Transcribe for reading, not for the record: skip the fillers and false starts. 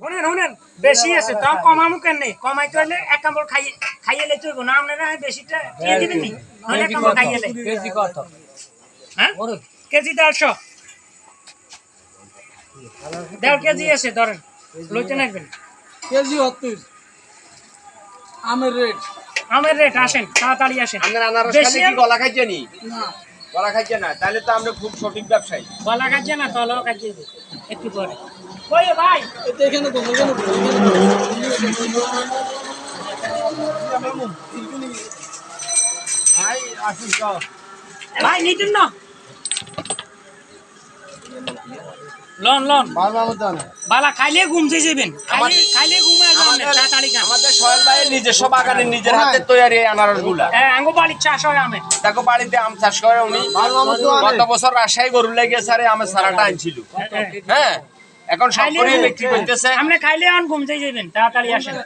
শুনেন বেশি আছে তো কমামু কেন নেই কমাইতে হলে এক কামড় খাইয়ে লেতে হইব না আপনারা বেশিটা দিয়ে দিবেন নি নইলে এক কামড় খাইয়ে লে কেজি কত হ্যাঁ কেজি 150 1.5 কেজি আছে ধরেন লইতে নাইবেন কেজি 32 আমের রেট আসেন তাড়াতাড়ি আসেন আপনারা আনারস খালি কি গলা খাইছে নি না গলা খাইছে না তাহলে তো আমরা খুব সঠিক ব্যবসায়ী গলা খাচ্ছে না তলাও খাচ্ছে একটু পরে কই ভাই এটা এখানে তো ভাই আসুন তো ভাই নিতেন না লন বালা খাইলে ঘুমছে যাবেন খাইলে ঘুমা যাবেন তাড়াতাড়ি খান আমাদের সোহেল ভাইয়ের নিজস্ব বাগানের নিজের হাতে তৈরি আনারস গুলা আঙ্গো বাড়ির চাষ হয় আমের দেখো বাড়িতে আম চাষ করে উনি গত বছর রাজশাহী গরু লেগে সারে আমের সারাটা আনছিল হ্যাঁ এখন সব করে বিক্রি করতেছে আপনি খাইলে অন ঘুমতে যাবেন তাড়াতাড়ি আসেন